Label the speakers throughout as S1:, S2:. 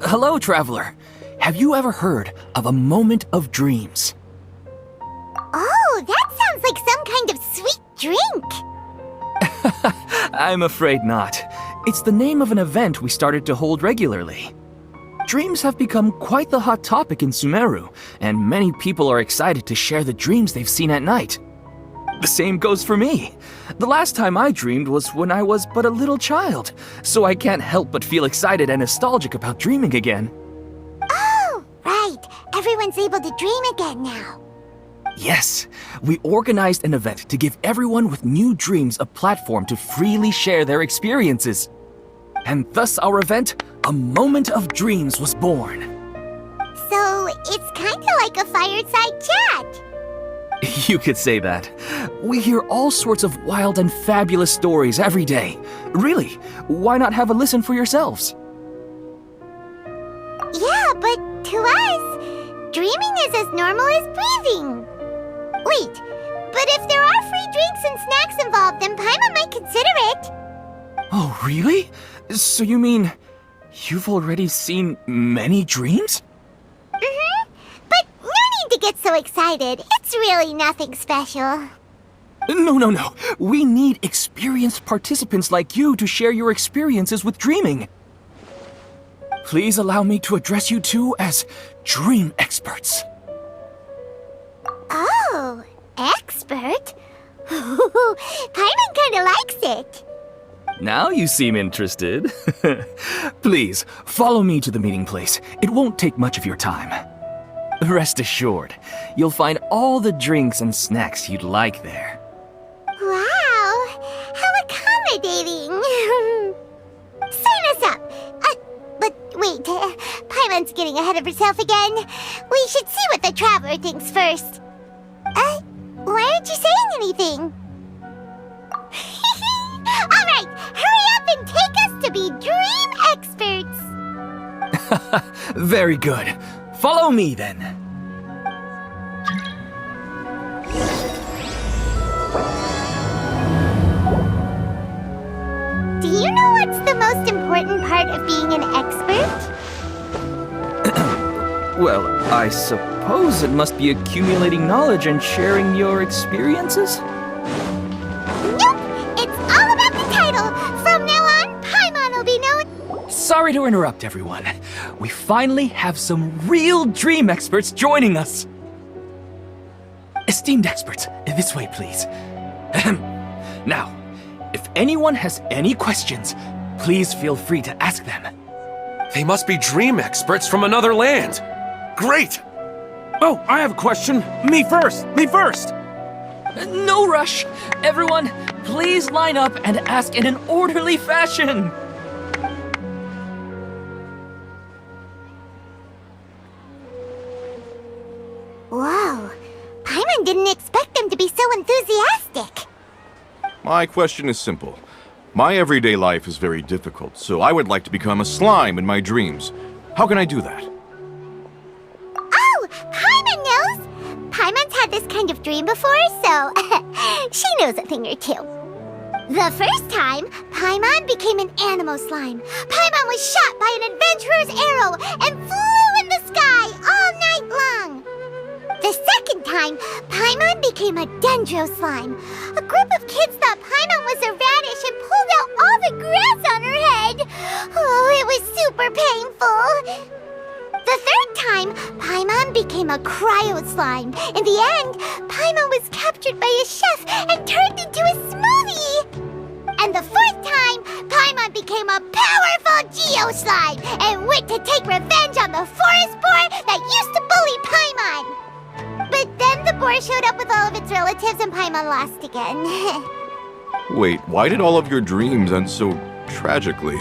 S1: Hello, traveler. Have you ever heard of a moment of dreams?
S2: Oh, that sounds like some kind of sweet drink.
S1: I'm afraid not. It's the name of an event we started to hold regularly. Dreams have become quite the hot topic in Sumeru, and many people are excited to share the dreams they've seen at night. The same goes for me. The last time I dreamed was when I was but a little child, so I can't help but feel excited and nostalgic about dreaming again.
S2: Oh, right. Everyone's able to dream again now.
S1: Yes, we organized an event to give everyone with new dreams a platform to freely share their experiences. And thus our event, A Moment of Dreams, was born.
S2: So, it's kinda like a fireside chat.
S1: You could say that. We hear all sorts of wild and fabulous stories every day. Really, why not have a listen for yourselves?
S2: Yeah, but to us, dreaming is as normal as breathing. Wait, but if there are free drinks and snacks involved, then Paimon might consider it.
S1: Oh, really? So you mean you've already seen many dreams?
S2: Mm-hmm. But no need to get so excited. It's really nothing special.
S1: No. We need experienced participants like you to share your experiences with dreaming. Please allow me to address you two as dream experts.
S2: Oh, expert? Paimon kinda likes it.
S1: Now you seem interested. Please, follow me to the meeting place. It won't take much of your time. Rest assured, you'll find all the drinks and snacks you'd like there.
S2: Wow, how accommodating. Sign us up. But wait, Paimon's getting ahead of herself again. We should see what the traveler thinks first. Why aren't you saying anything? Alright, hurry up and take us to be dream experts!
S1: Very good. Follow me then.
S2: Do you know what's the most important part of being an expert?
S1: Well, I suppose it must be accumulating knowledge and sharing your experiences?
S2: Nope! It's all about the title! From now on, Paimon will be known...
S1: Sorry to interrupt, everyone. We finally have some real dream experts joining us. Esteemed experts, this way, please. Now, if anyone has any questions, please feel free to ask them.
S3: They must be dream experts from another land. Great! Oh, I have a question. Me first!
S1: No rush. Everyone, please line up and ask in an orderly fashion.
S2: Whoa, Paimon didn't expect them to be so enthusiastic.
S4: My question is simple. My everyday life is very difficult, so I would like to become a slime in my dreams. How can I do that?
S2: Oh, Paimon knows! Paimon's had this kind of dream before, so she knows a thing or two. The first time, Paimon became an animal slime. Paimon was shot by an adventurer's arrow and flew in the sky all night long. The second time, Paimon became a dendro slime. A group of kids thought Paimon was a radish and pulled out all the grass on her head. Oh, it was super painful. The third time, Paimon became a cryo slime. In the end, Paimon was captured by a chef and turned into a smoothie. And the fourth time, Paimon became a powerful geo slime and went to take revenge on the forest boar that used to bully Paimon. But then the boar showed up with all of its relatives and Paimon lost again.
S4: Wait, why did all of your dreams end so tragically?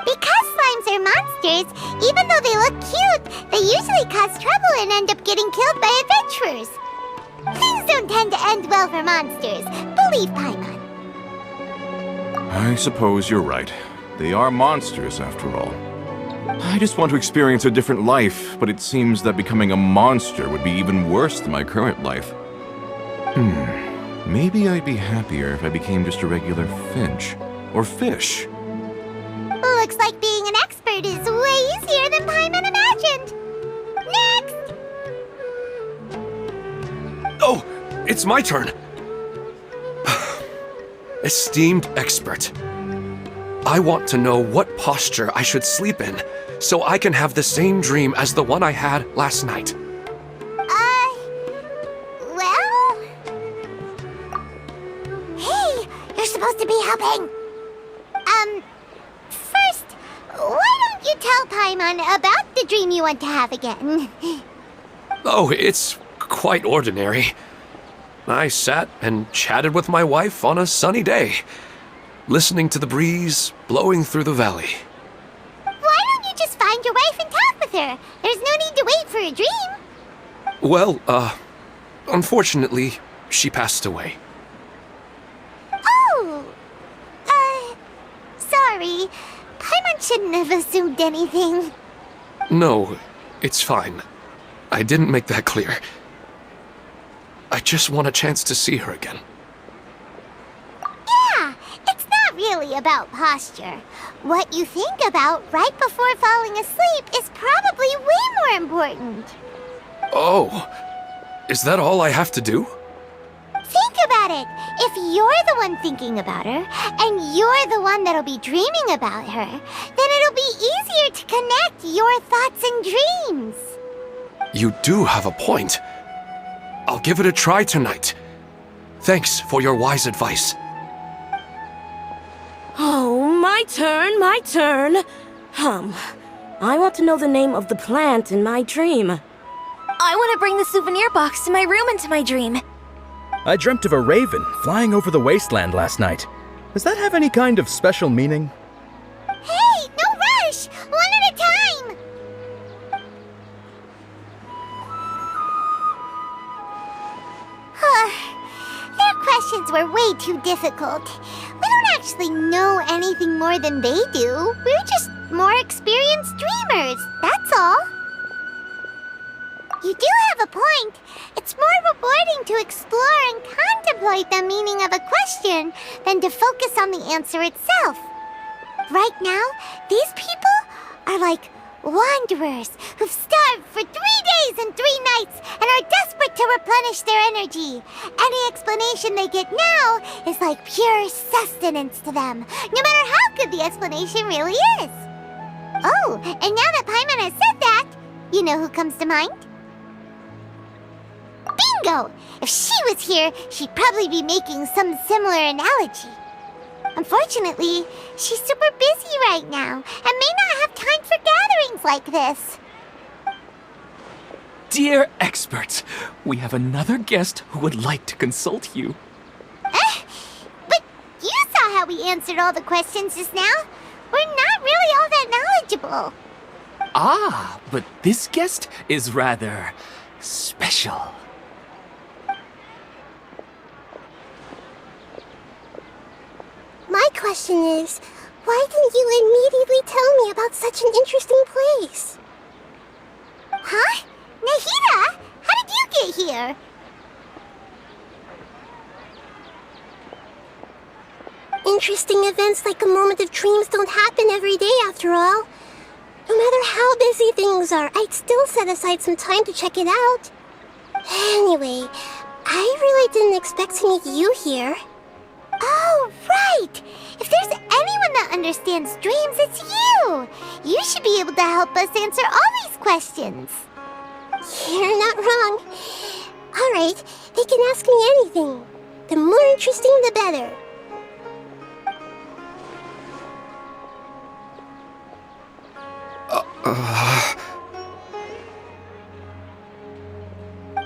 S2: Because slimes are monsters, even though they look cute, they usually cause trouble and end up getting killed by adventurers. Things don't tend to end well for monsters. Believe Paimon.
S4: I suppose you're right. They are monsters, after all. I just want to experience a different life, but it seems that becoming a monster would be even worse than my current life. Maybe I'd be happier if I became just a regular finch. Or fish.
S2: Looks like being an expert is way
S3: Oh, it's my turn. Esteemed expert, I want to know what posture I should sleep in so I can have the same dream as the one I had last night.
S2: Well... Hey, you're supposed to be helping. First, why don't you tell Paimon about the dream you want to have again?
S3: Oh, it's quite ordinary. I sat and chatted with my wife on a sunny day, listening to the breeze blowing through the valley.
S2: Why don't you just find your wife and talk with her? There's no need to wait for a dream.
S3: Well, unfortunately, she passed away.
S2: Oh! Sorry. Paimon shouldn't have assumed anything.
S3: No, it's fine. I didn't make that clear. I just want a chance to see her again.
S2: Yeah, it's not really about posture. What you think about right before falling asleep is probably way more important.
S3: Oh, is that all I have to do?
S2: Think about it. If you're the one thinking about her, and you're the one that'll be dreaming about her, then it'll be easier to connect your thoughts and dreams.
S3: You do have a point. I'll give it a try tonight. Thanks for your wise advice.
S5: Oh, my turn. I want to know the name of the plant in my dream.
S6: I want to bring the souvenir box to my room into my dream.
S7: I dreamt of a raven flying over the wasteland last night. Does that have any kind of special meaning?
S2: Hey, no rush! One at a time! Their questions were way too difficult. We don't actually know anything more than they do. We're just more experienced dreamers, that's all. You do have a point. It's more rewarding to explore and contemplate the meaning of a question than to focus on the answer itself. Right now, these people are like wanderers who've starved for 3 days and 3 nights and are desperate to replenish their energy. Any explanation they get now is like pure sustenance to them, no matter how good the explanation really is. Oh, and now that Paimon has said that, you know who comes to mind? Bingo! If she was here, she'd probably be making some similar analogy. Unfortunately, she's super busy right now and may not have time for gatherings like this.
S1: Dear experts, we have another guest who would like to consult you.
S2: But you saw how we answered all the questions just now. We're not really all that knowledgeable.
S1: Ah, but this guest is rather special.
S2: My question is, why didn't you immediately tell me about such an interesting place? Huh? Nahida? How did you get here? Interesting events like a moment of dreams don't happen every day after all. No matter how busy things are, I'd still set aside some time to check it out. Anyway, I really didn't expect to meet you here. Oh, right! If there's anyone that understands dreams, it's you! You should be able to help us answer all these questions. You're not wrong. Alright, they can ask me anything. The more interesting, the better.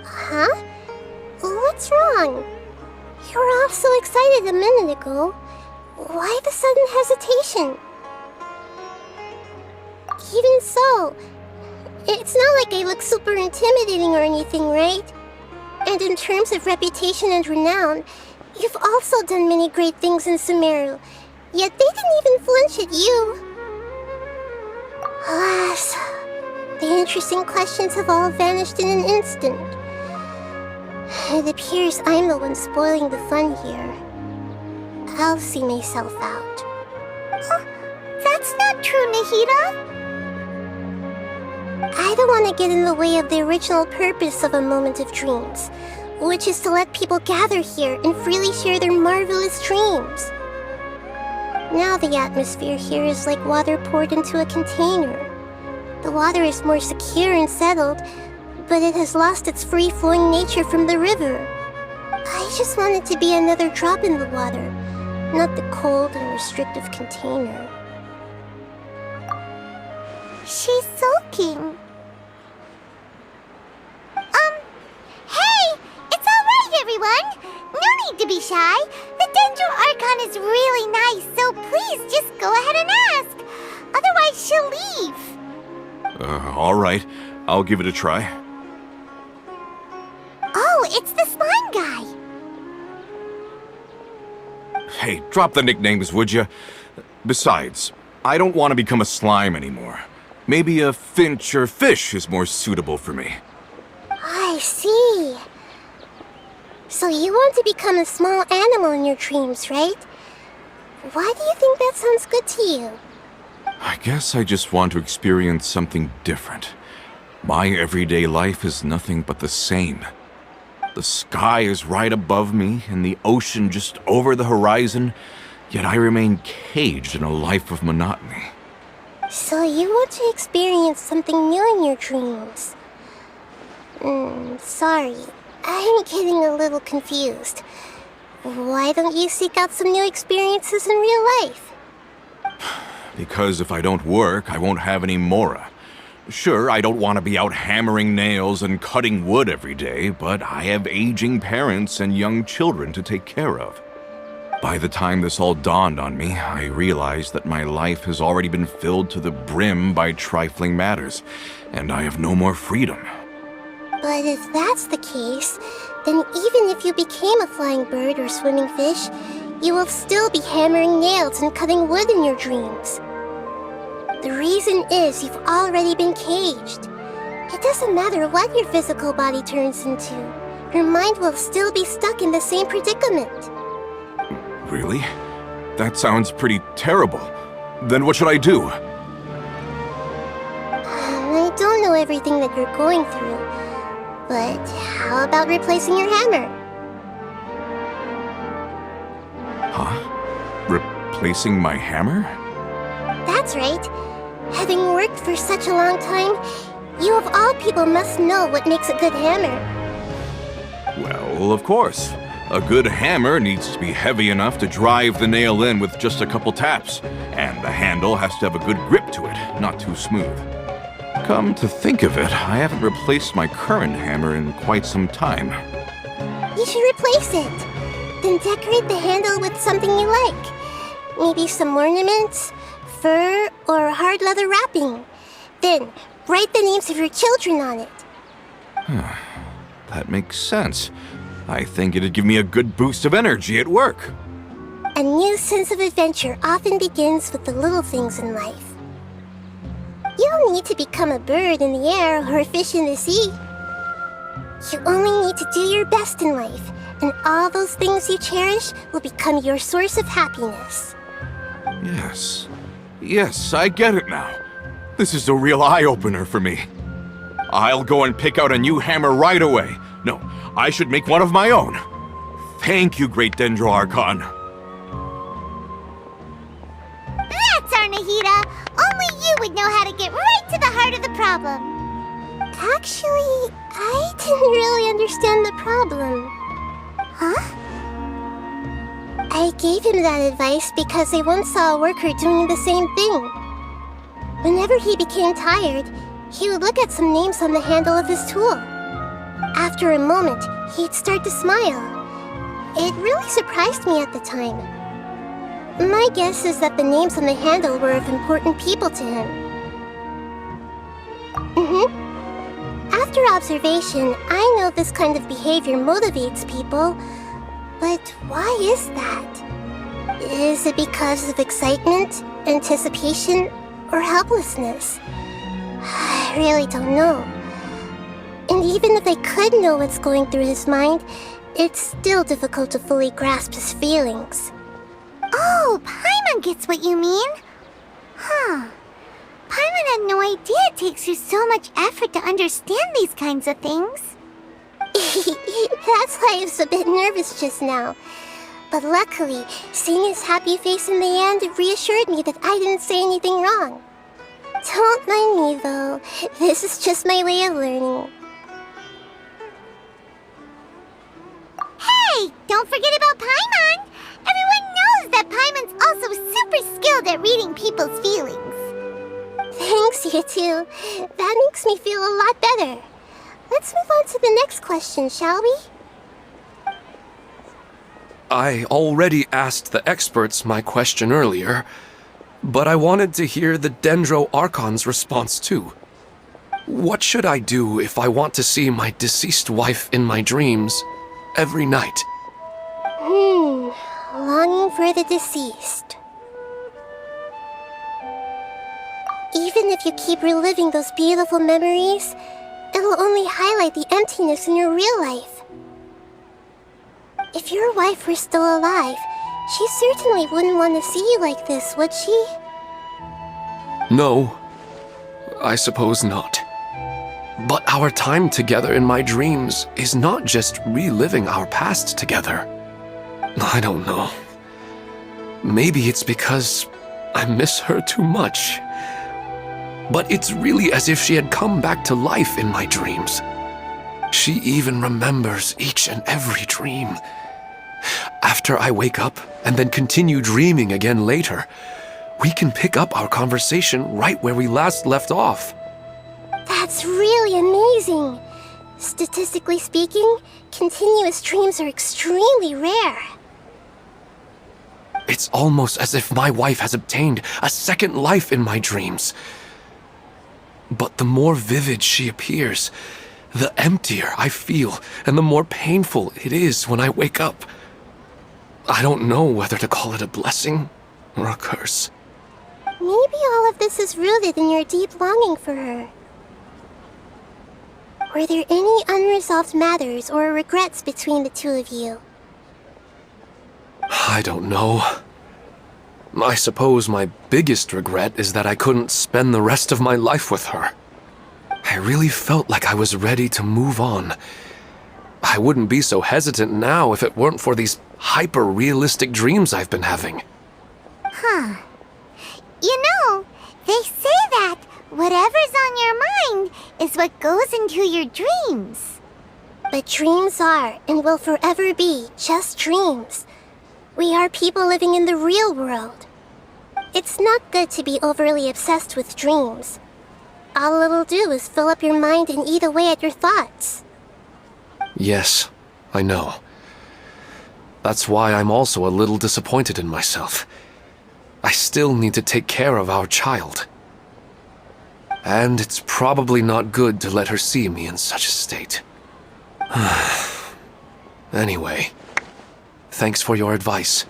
S2: Huh? What's wrong? You were all so excited a minute ago. Why the sudden hesitation? Even so, it's not like I look super intimidating or anything, right? And in terms of reputation and renown, you've also done many great things in Sumeru, yet they didn't even flinch at you. Alas, the interesting questions have all vanished in an instant. It appears I'm the one spoiling the fun here. I'll see myself out. Oh, that's not true, Nahida. I don't want to get in the way of the original purpose of a moment of dreams, which is to let people gather here and freely share their marvelous dreams. Now the atmosphere here is like water poured into a container. The water is more secure and settled, but it has lost its free-flowing nature from the river. I just want it to be another drop in the water, not the cold and restrictive container.
S6: She's sulking.
S2: Hey! It's alright, everyone! No need to be shy. The Dendro Archon is really nice, so please just go ahead and ask. Otherwise, she'll leave.
S4: All right. I'll give it a try.
S2: Oh, it's the slime guy.
S4: Hey, drop the nicknames, would you? Besides, I don't want to become a slime anymore. Maybe a finch or fish is more suitable for me.
S2: I see. So you want to become a small animal in your dreams, right? Why do you think that sounds good to you?
S4: I guess I just want to experience something different. My everyday life is nothing but the same. The sky is right above me and the ocean just over the horizon, yet I remain caged in a life of monotony.
S2: So you want to experience something new in your dreams? Sorry. I'm getting a little confused. Why don't you seek out some new experiences in real life?
S4: Because if I don't work, I won't have any mora. Sure, I don't want to be out hammering nails and cutting wood every day, but I have aging parents and young children to take care of. By the time this all dawned on me, I realized that my life has already been filled to the brim by trifling matters, and I have no more freedom.
S2: But if that's the case, then even if you became a flying bird or swimming fish, you will still be hammering nails and cutting wood in your dreams. The reason is you've already been caged. It doesn't matter what your physical body turns into. Your mind will still be stuck in the same predicament.
S4: Really? That sounds pretty terrible. Then what should I do?
S2: I don't know everything that you're going through, but how about replacing your hammer?
S4: Huh? Replacing my hammer?
S2: That's right. Having worked for such a long time, you of all people must know what makes a good hammer.
S4: Well, of course. A good hammer needs to be heavy enough to drive the nail in with just a couple taps, and the handle has to have a good grip to it, not too smooth. Come to think of it, I haven't replaced my current hammer in quite some time.
S2: You should replace it. Then decorate the handle with something you like. Maybe some ornaments, fur, or hard leather wrapping. Then, write the names of your children on it.
S4: That makes sense. I think it'd give me a good boost of energy at work.
S2: A new sense of adventure often begins with the little things in life. You don't need to become a bird in the air or a fish in the sea. You only need to do your best in life, and all those things you cherish will become your source of happiness.
S4: Yes. Yes, I get it now. This is a real eye-opener for me. I'll go and pick out a new hammer right away. No, I should make one of my own. Thank you, Great Dendro Archon.
S2: That's our Nahida! Only you would know how to get right to the heart of the problem. Actually, I didn't really understand the problem. Huh? I gave him that advice because I once saw a worker doing the same thing. Whenever he became tired, he would look at some names on the handle of his tool. After a moment, he'd start to smile. It really surprised me at the time. My guess is that the names on the handle were of important people to him. After observation, I know this kind of behavior motivates people, but why is that? Is it because of excitement, anticipation, or helplessness? I really don't know. And even if I could know what's going through his mind, it's still difficult to fully grasp his feelings. Oh, Paimon gets what you mean. Huh. Paimon had no idea it takes you so much effort to understand these kinds of things. That's why I was a bit nervous just now. But luckily, seeing his happy face in the end reassured me that I didn't say anything wrong. Don't mind me though, this is just my way of learning. Hey, don't forget about Paimon! Everyone knows that Paimon's also super skilled at reading people's feelings. Thanks, you two. That makes me feel a lot better. Let's move on to the next question, shall we?
S3: I already asked the experts my question earlier, but I wanted to hear the Dendro Archon's response too. What should I do if I want to see my deceased wife in my dreams every night?
S2: Longing for the deceased. Even if you keep reliving those beautiful memories, it'll only highlight the emptiness in your real life. If your wife were still alive, she certainly wouldn't want to see you like this, would she?
S3: No, I suppose not. But our time together in my dreams is not just reliving our past together. I don't know. Maybe it's because I miss her too much. But it's really as if she had come back to life in my dreams. She even remembers each and every dream. After I wake up and then continue dreaming again later, we can pick up our conversation right where we last left off.
S2: That's really amazing. Statistically speaking, continuous dreams are extremely rare.
S3: It's almost as if my wife has obtained a second life in my dreams. But the more vivid she appears, the emptier I feel and the more painful it is when I wake up. I don't know whether to call it a blessing or a curse.
S2: Maybe all of this is rooted in your deep longing for her. Were there any unresolved matters or regrets between the two of you?
S3: I don't know. I suppose my biggest regret is that I couldn't spend the rest of my life with her. I really felt like I was ready to move on. I wouldn't be so hesitant now if it weren't for these hyper-realistic dreams I've been having.
S2: Huh. You know, they say that whatever's on your mind is what goes into your dreams. But dreams are and will forever be just dreams. We are people living in the real world. It's not good to be overly obsessed with dreams. All it'll do is fill up your mind and eat away at your thoughts.
S3: Yes, I know. That's why I'm also a little disappointed in myself. I still need to take care of our child. And it's probably not good to let her see me in such a state. Anyway, thanks for your advice,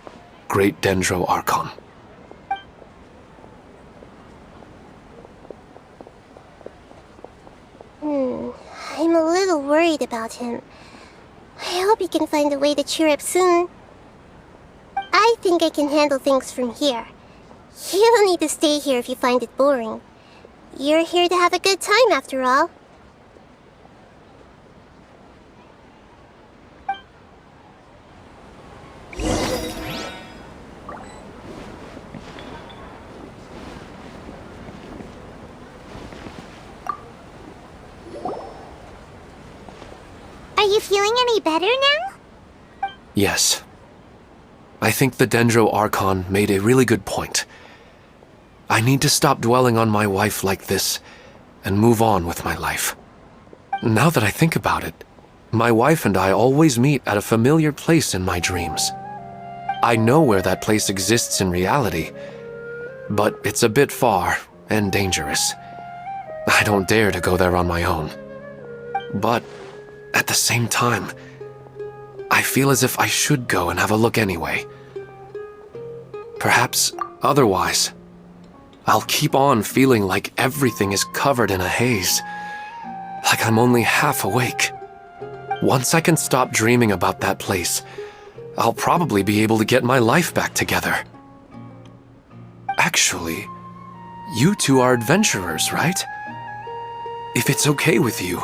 S3: Great Dendro Archon.
S2: I'm a little worried about him. I hope he can find a way to cheer up soon. I think I can handle things from here. You don't need to stay here if you find it boring. You're here to have a good time after all. Are you feeling any better now?
S3: Yes. I think the Dendro Archon made a really good point. I need to stop dwelling on my wife like this and move on with my life. Now that I think about it, my wife and I always meet at a familiar place in my dreams. I know where that place exists in reality, but it's a bit far and dangerous. I don't dare to go there on my own. But at the same time, I feel as if I should go and have a look anyway. Perhaps otherwise, I'll keep on feeling like everything is covered in a haze, like I'm only half awake. Once I can stop dreaming about that place, I'll probably be able to get my life back together. Actually, you two are adventurers, right? If it's okay with you,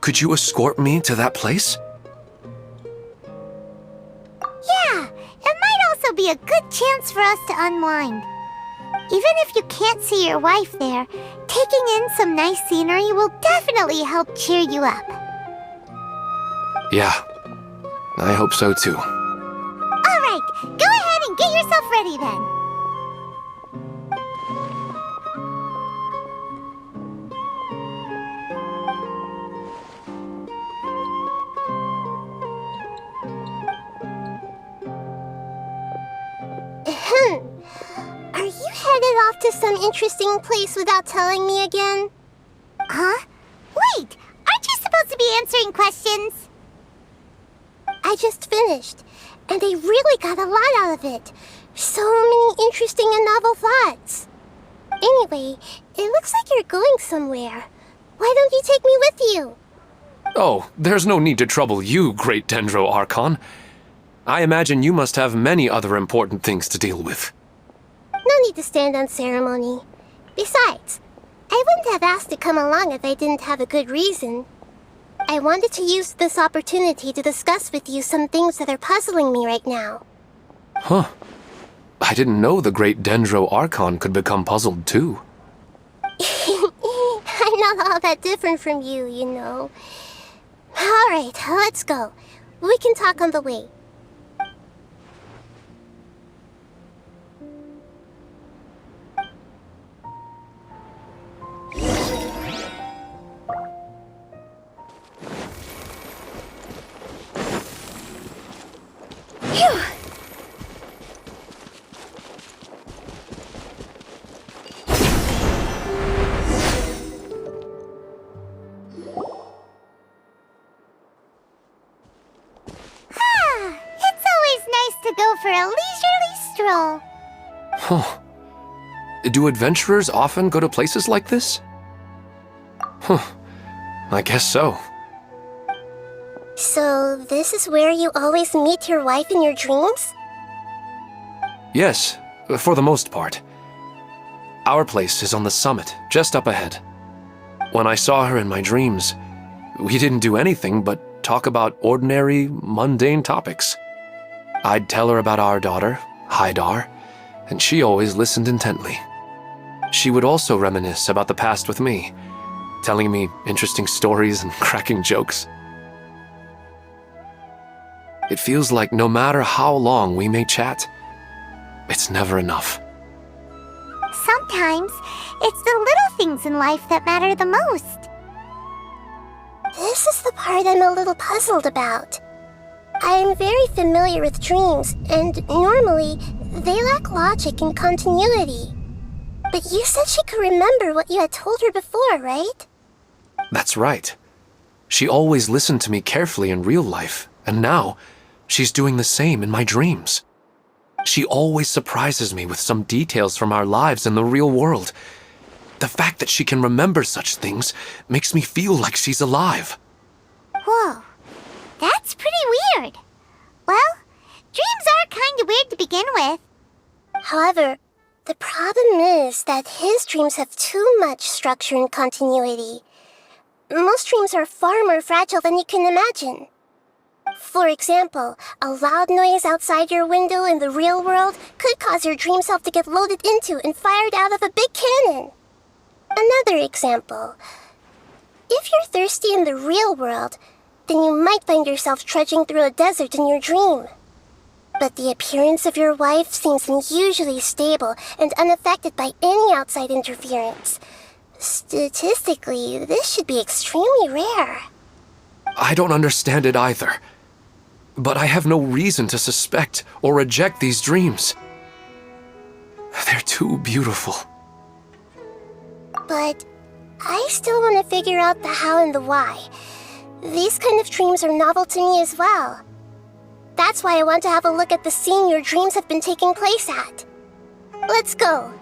S3: Could you escort me to that place?
S2: Yeah, it might also be a good chance for us to unwind. Even if you can't see your wife there, taking in some nice scenery will definitely help cheer you up.
S3: Yeah, I hope so too.
S2: Alright, go ahead and get yourself ready then. Are you headed off to some interesting place without telling me again? Huh? Wait, aren't you supposed to be answering questions? I just finished, and I really got a lot out of it. So many interesting and novel thoughts. Anyway, it looks like you're going somewhere. Why don't you take me with you?
S3: Oh, there's no need to trouble you, Great Dendro Archon. I imagine you must have many other important things to deal with.
S2: No need to stand on ceremony. Besides, I wouldn't have asked to come along if I didn't have a good reason. I wanted to use this opportunity to discuss with you some things that are puzzling me right now.
S3: Huh. I didn't know the Great Dendro Archon could become puzzled too.
S2: I'm not all that different from you, you know. Alright, let's go. We can talk on the way. Go for a leisurely stroll.
S3: Huh. Do adventurers often go to places like this? Huh. I guess so.
S2: So, this is where you always meet your wife in your dreams?
S3: Yes, for the most part. Our place is on the summit, just up ahead. When I saw her in my dreams, we didn't do anything but talk about ordinary, mundane topics. I'd tell her about our daughter, Haidar, and she always listened intently. She would also reminisce about the past with me, telling me interesting stories and cracking jokes. It feels like no matter how long we may chat, it's never enough.
S2: Sometimes, it's the little things in life that matter the most. This is the part I'm a little puzzled about. I am very familiar with dreams, and normally, they lack logic and continuity. But you said she could remember what you had told her before, right?
S3: That's right. She always listened to me carefully in real life, and now, she's doing the same in my dreams. She always surprises me with some details from our lives in the real world. The fact that she can remember such things makes me feel like she's alive.
S2: Whoa. That's pretty weird. Well, dreams are kind of weird to begin with. However, the problem is that his dreams have too much structure and continuity. Most dreams are far more fragile than you can imagine. For example, a loud noise outside your window in the real world could cause your dream self to get loaded into and fired out of a big cannon. Another example. If you're thirsty in the real world, then you might find yourself trudging through a desert in your dream. But the appearance of your wife seems unusually stable and unaffected by any outside interference. Statistically, this should be extremely rare.
S3: I don't understand it either. But I have no reason to suspect or reject these dreams. They're too beautiful.
S2: But I still want to figure out the how and the why. These kind of dreams are novel to me as well. That's why I want to have a look at the scene your dreams have been taking place at. Let's go.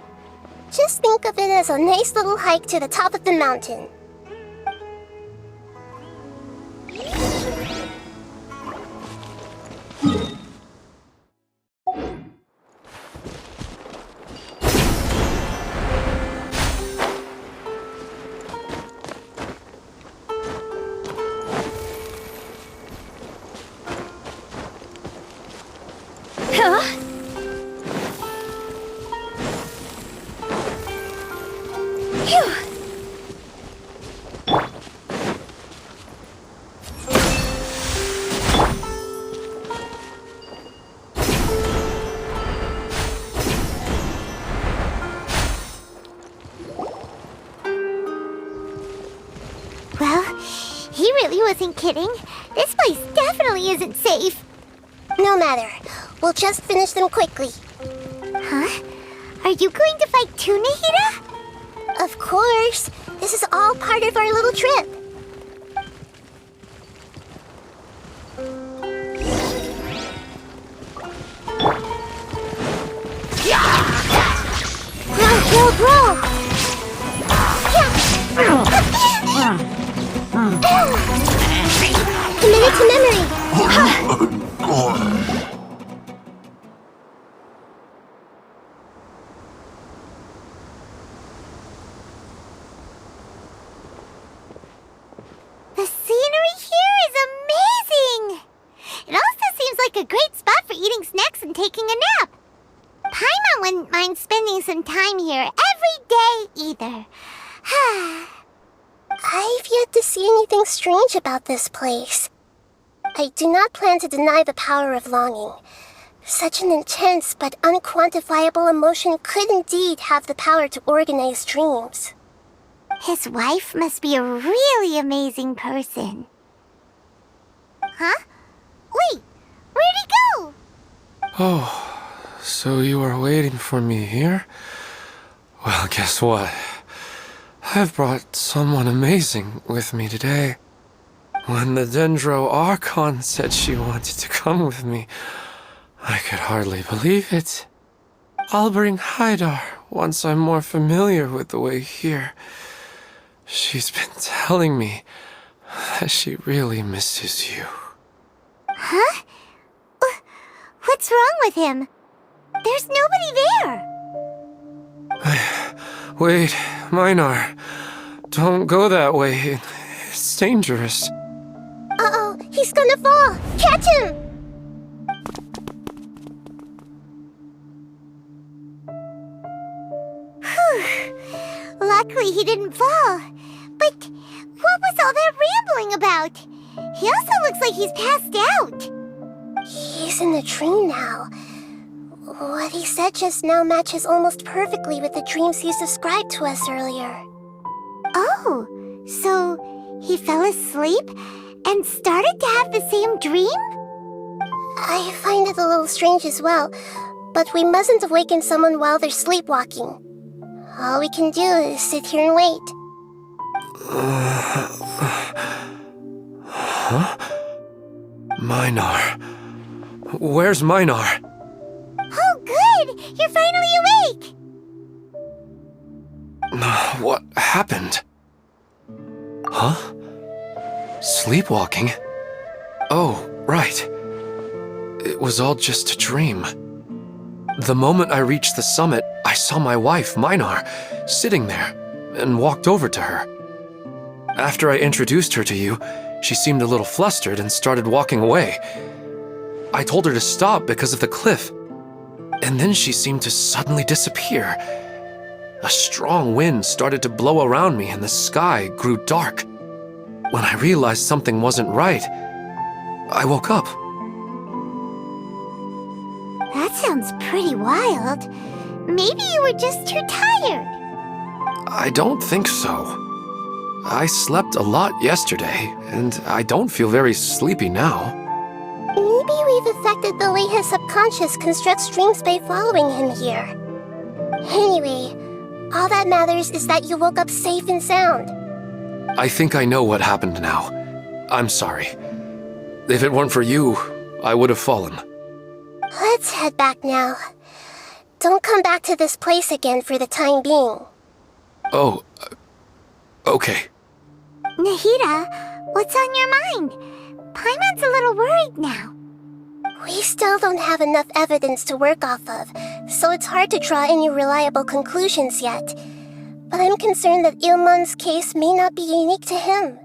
S2: Just think of it as a nice little hike to the top of the mountain. Well, he really wasn't kidding. This place definitely isn't safe.
S8: No matter. We'll just finish them quickly.
S2: Huh? Are you going to fight too, Nahida?
S8: Of course. This is all part of our little trip. Roll, roll, roll! Committed to memory!
S2: The scenery here is amazing! It also seems like a great spot for eating snacks and taking a nap. Paimon wouldn't mind spending some time here every day either.
S8: I've yet to see anything strange about this place. I do not plan to deny the power of longing. Such an intense but unquantifiable emotion could indeed have the power to organize dreams.
S2: His wife must be a really amazing person. Huh? Wait, where'd he go?
S3: Oh, so you are waiting for me here? Well, guess what? I've brought someone amazing with me today. When the Dendro Archon said she wanted to come with me, I could hardly believe it. I'll bring Haidar once I'm more familiar with the way here. She's been telling me that she really misses you.
S2: Huh? What's wrong with him? There's nobody there.
S3: Wait, Minar. Don't go that way. It's dangerous.
S8: Uh-oh, he's gonna fall! Catch him!
S2: Luckily he didn't fall. But what was all that rambling about? He also looks like he's passed out.
S8: He's in the dream now. What he said just now matches almost perfectly with the dreams he's described to us earlier.
S2: Oh, so he fell asleep and started to have the same dream?
S8: I find it a little strange as well, but we mustn't awaken someone while they're sleepwalking. All we can do is sit here and wait.
S3: Huh? Minar. Where's Minar?
S2: Oh, good! You're finally awake!
S3: What happened? Huh? Sleepwalking? Oh, right. It was all just a dream. The moment I reached the summit, I saw my wife, Minar, sitting there, and walked over to her. After I introduced her to you, she seemed a little flustered and started walking away. I told her to stop because of the cliff, and then she seemed to suddenly disappear. A strong wind started to blow around me and the sky grew dark. When I realized something wasn't right, I woke up.
S2: That sounds pretty wild. Maybe you were just too tired.
S3: I don't think so. I slept a lot yesterday, and I don't feel very sleepy now.
S8: Maybe we've affected the way his subconscious constructs dreams by following him here. Anyway, all that matters is that you woke up safe and sound.
S3: I think I know what happened now. I'm sorry. If it weren't for you, I would have fallen.
S8: Let's head back now. Don't come back to this place again for the time being.
S3: Oh, okay.
S2: Nahida, what's on your mind? Paimon's a little worried now.
S8: We still don't have enough evidence to work off of, so it's hard to draw any reliable conclusions yet. But I'm concerned that Ilmon's case may not be unique to him.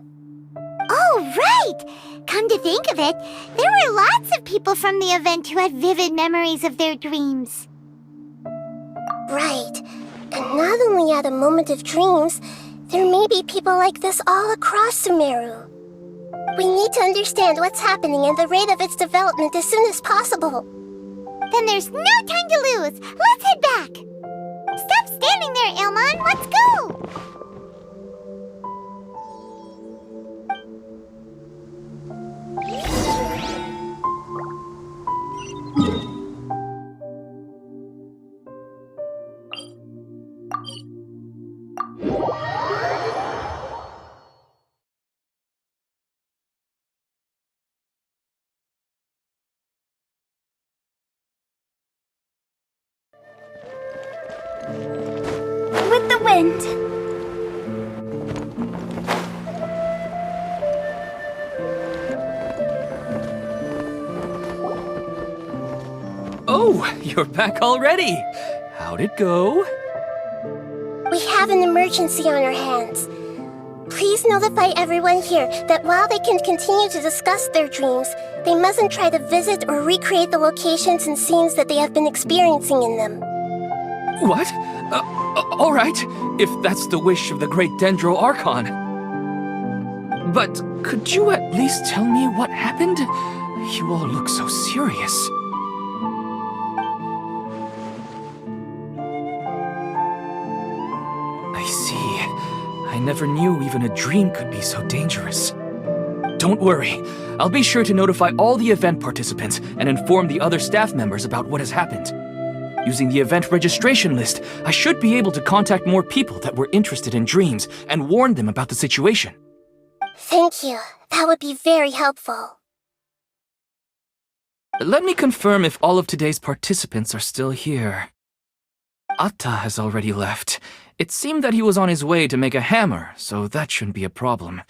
S2: Oh, right! Come to think of it, there were lots of people from the event who had vivid memories of their dreams.
S8: Right. And not only at a moment of dreams, there may be people like this all across Sumeru. We need to understand what's happening and the rate of its development as soon as possible.
S2: Then there's no time to lose. Let's head back. Stop standing there, Ilmon. Let's go.
S6: With the wind.
S1: Oh, you're back already. How'd it go?
S8: We have an emergency on our hands. Please notify everyone here that while they can continue to discuss their dreams, they mustn't try to visit or recreate the locations and scenes that they have been experiencing in them.
S1: What? All right, if that's the wish of the great Dendro Archon. But could you at least tell me what happened? You all look so serious. I see. I never knew even a dream could be so dangerous. Don't worry. I'll be sure to notify all the event participants and inform the other staff members about what has happened. Using the event registration list, I should be able to contact more people that were interested in dreams and warn them about the situation.
S8: Thank you. That would be very helpful.
S1: Let me confirm if all of today's participants are still here. Atta has already left. It seemed that he was on his way to make a hammer, so that shouldn't be a problem.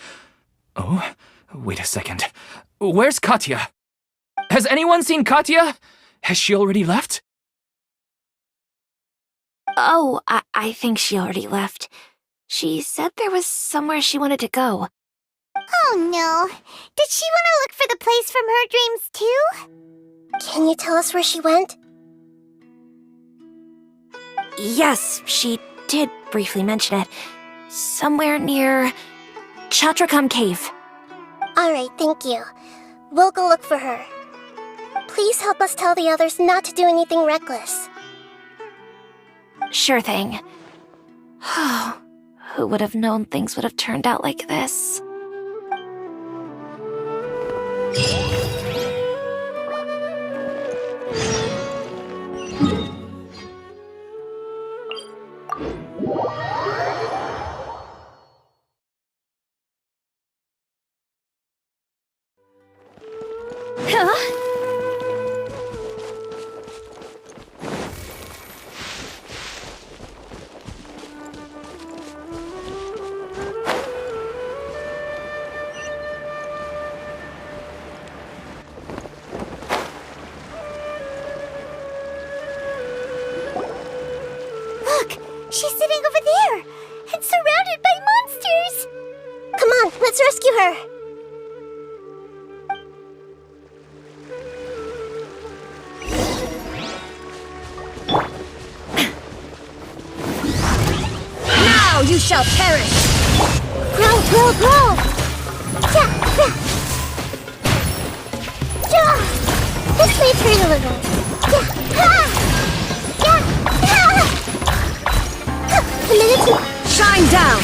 S1: Oh, wait a second. Where's Katya? Has anyone seen Katya? Has she already left?
S6: Oh, I think she already left. She said there was somewhere she wanted to go.
S2: Oh no. Did she want to look for the place from her dreams too?
S8: Can you tell us where she went?
S6: Yes, she did briefly mention it. Somewhere near Chatrakam Cave.
S8: Alright, thank you. We'll go look for her. Please help us tell the others not to do anything reckless.
S6: Sure thing. Who would have known things would have turned out like this? Huh?
S2: She's sitting over there, and surrounded by monsters!
S8: Come on, let's rescue her!
S5: Now you shall perish!
S8: Grow, grow, grow! This may hurt a little.
S5: Shine down!